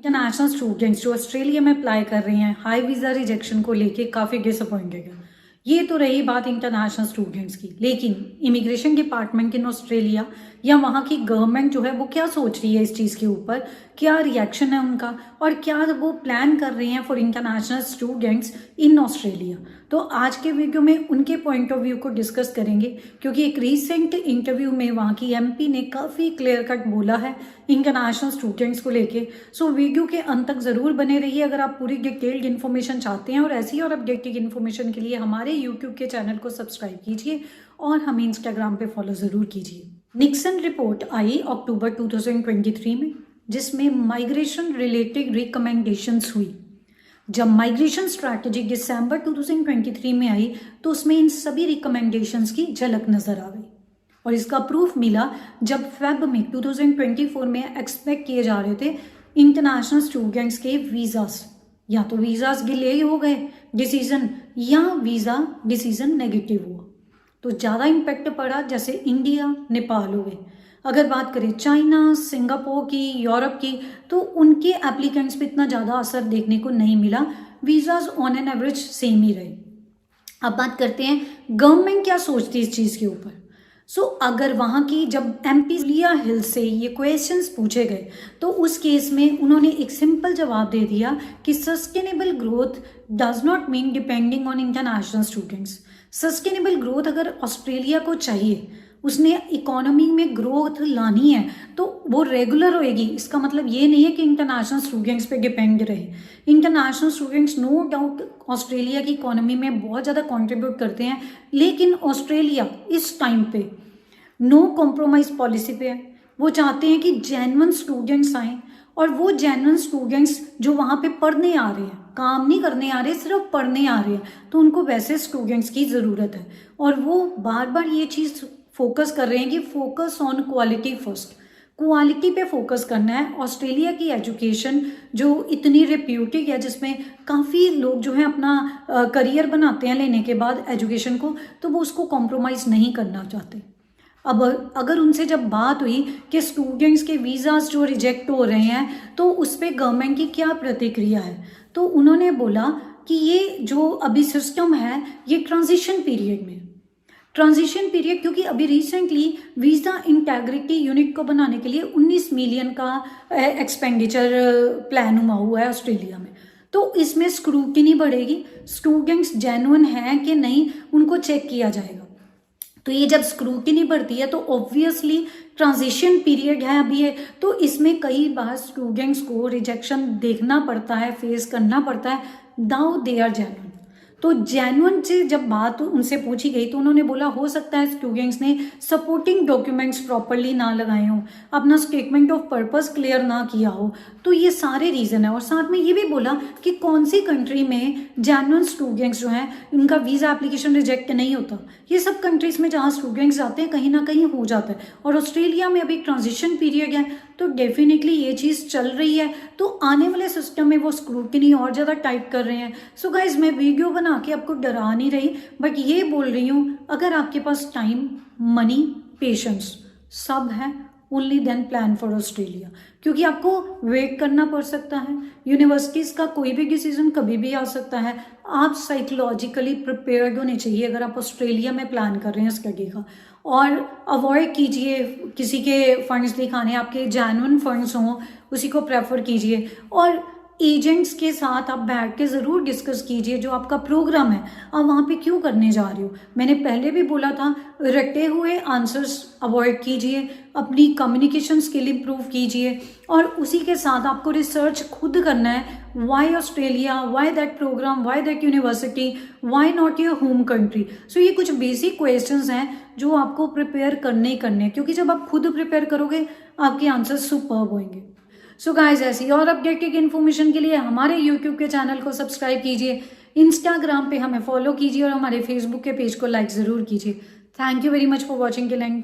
International students जो Australia में apply कर रहे हैं हाई वीज़ा रिजेक्शन को लेके काफ़ी डिसअपॉइंटेड है। ये तो रही बात इंटरनेशनल स्टूडेंट्स की, लेकिन इमिग्रेशन डिपार्टमेंट इन ऑस्ट्रेलिया या वहाँ की गवर्नमेंट जो है वो क्या सोच रही है इस चीज़ के ऊपर, क्या रिएक्शन है उनका और क्या वो प्लान कर रहे हैं for international students in Australia. तो आज के वीडियो में उनके पॉइंट ऑफ व्यू को डिस्कस करेंगे, क्योंकि एक रीसेंट इंटरव्यू में वहाँ की एमपी ने काफ़ी क्लियर कट बोला है इंटरनेशनल स्टूडेंट्स को लेके। सो वीडियो के अंत तक ज़रूर बने रहिए अगर आप पूरी डिटेल्ड इन्फॉर्मेशन चाहते हैं, और ऐसी और अपडेटेड इन्फॉर्मेशन के लिए हमारे यूट्यूब के चैनल को सब्सक्राइब कीजिए और हमें इंस्टाग्राम पे फॉलो ज़रूर कीजिए। निक्सन रिपोर्ट आई अक्टूबर 2023 में, जिसमें माइग्रेशन रिलेटेड रिकमेंडेशंस हुई। जब माइग्रेशन स्ट्रैटेजी दिसंबर 2023 में आई तो उसमें इन सभी रिकमेंडेशंस की झलक नजर आ गई, और इसका प्रूफ मिला जब फेब में 2024 में एक्सपेक्ट किए जा रहे थे इंटरनेशनल स्टूडेंट्स के वीज़ास, या तो वीज़ास डिले हो गए डिसीजन या वीज़ा डिसीजन नेगेटिव हुआ, तो ज़्यादा इम्पैक्ट पड़ा जैसे इंडिया नेपाल हो गए। अगर बात करें चाइना, सिंगापुर की, यूरोप की, तो उनके एप्लीकेंट्स पे इतना ज़्यादा असर देखने को नहीं मिला, visas on an average same ही रहे। अब बात करते हैं गवर्नमेंट क्या सोचती है इस चीज़ के ऊपर। अगर वहाँ की जब एमपी लिया हिल से ये क्वेश्चंस पूछे गए तो उस केस में उन्होंने एक सिंपल जवाब दे दिया कि sustainable growth does not mean depending on international students. Sustainable growth अगर ऑस्ट्रेलिया को चाहिए, उसने इकोनॉमी में ग्रोथ लानी है, तो वो रेगुलर होएगी। इसका मतलब ये नहीं है कि इंटरनेशनल स्टूडेंट्स पे डिपेंड रहे। International students no doubt Australia की इकोनॉमी में बहुत ज़्यादा कंट्रीब्यूट करते हैं, लेकिन ऑस्ट्रेलिया इस टाइम पे नो कॉम्प्रोमाइज़ पॉलिसी पे है। वो चाहते हैं कि जेन्युइन स्टूडेंट्स आएँ, और वो जेन्युइन स्टूडेंट्स जो वहाँ पे पढ़ने आ रहे हैं, काम नहीं करने आ रहे, सिर्फ पढ़ने आ रहे हैं, तो उनको वैसे स्टूडेंट्स की ज़रूरत है। और वो बार बार ये चीज़ फोकस कर रहे हैं कि focus on quality first, quality पे फोकस करना है। ऑस्ट्रेलिया की एजुकेशन जो इतनी रिप्यूटेड है, जिसमें काफ़ी लोग जो हैं अपना करियर बनाते हैं लेने के बाद एजुकेशन को, तो वो उसको कॉम्प्रोमाइज़ नहीं करना चाहते। अब अगर उनसे जब बात हुई कि स्टूडेंट्स के वीज़ाज जो रिजेक्ट हो रहे हैं तो उस पर गवर्नमेंट की क्या प्रतिक्रिया है, तो उन्होंने बोला कि ये जो अभी सिस्टम है ये ट्रांजिशन पीरियड में, ट्रांजिशन पीरियड, क्योंकि अभी रिसेंटली वीज़ा इंटेग्रिटी यूनिट को बनाने के लिए 19 मिलियन का एक्सपेंडिचर प्लान हुआ है ऑस्ट्रेलिया में। तो इसमें स्क्रूटिनी बढ़ेगी, स्टूडेंट्स जेन्युइन हैं कि नहीं उनको चेक किया जाएगा। तो ये जब स्क्रूटिनी बढ़ती है तो ऑब्वियसली ट्रांजिशन पीरियड है अभी है, तो इसमें कई बार स्टूडेंट्स को रिजेक्शन देखना पड़ता है, फेस करना पड़ता है, दाउ दे आर जेन्युइन। तो जेन्युइन से जब बात उनसे पूछी गई तो उन्होंने बोला हो सकता है स्टूडेंट्स ने सपोर्टिंग डॉक्यूमेंट्स प्रॉपरली ना लगाए हों, अपना स्टेटमेंट ऑफ पर्पस क्लियर ना किया हो, तो ये सारे रीज़न है। और साथ में ये भी बोला कि कौन सी कंट्री में जेन्युइन स्टूडेंट्स जो हैं उनका वीज़ा एप्लीकेशन रिजेक्ट नहीं होता। ये सब कंट्रीज़ में जहाँ स्टूडेंट्स जाते हैं कहीं ना कहीं हो जाता है, और ऑस्ट्रेलिया में अभी ट्रांजिशन पीरियड है तो डेफिनेटली ये चीज़ चल रही है, तो आने वाले सिस्टम में वो स्क्रूटिनी और ज़्यादा टाइट कर रहे हैं। सो गाइज, मैं वीडियो बना के आपको डरा नहीं रही, बट ये बोल रही हूँ अगर आपके पास टाइम, मनी, पेशेंस सब है, only then plan for Australia, क्योंकि आपको वेट करना पड़ सकता है। यूनिवर्सिटीज़ का कोई भी डिसीजन कभी भी आ सकता है। आप साइकोलॉजिकली प्रिपेयर्ड होने चाहिए अगर आप ऑस्ट्रेलिया में प्लान कर रहे हैं स्टडी का, और अवॉइड कीजिए किसी के फंड्स दिखाने, आपके जेन्युइन फंड्स हों उसी को प्रेफर कीजिए, और एजेंट्स के साथ आप बैठ के ज़रूर डिस्कस कीजिए जो आपका प्रोग्राम है आप वहाँ पे क्यों करने जा रहे हो। मैंने पहले भी बोला था, रटे हुए आंसर्स अवॉइड कीजिए, अपनी कम्युनिकेशन स्किल इंप्रूव कीजिए, और उसी के साथ आपको रिसर्च खुद करना है। Why Australia, why that program, why that university, why not your home country. So ये कुछ बेसिक क्वेश्चंस हैं जो आपको प्रिपेयर करने ही करने, क्योंकि जब आप खुद प्रिपेयर करोगे आपके आंसर्स सुपर्ब होंगे। सो गाइस, ऐसी और अपडेटेड इन्फॉर्मेशन के लिए हमारे यूट्यूब के चैनल को सब्सक्राइब कीजिए, इंस्टाग्राम पे हमें फॉलो कीजिए, और हमारे फेसबुक के पेज को लाइक ज़रूर कीजिए। Thank you very much for watching till and.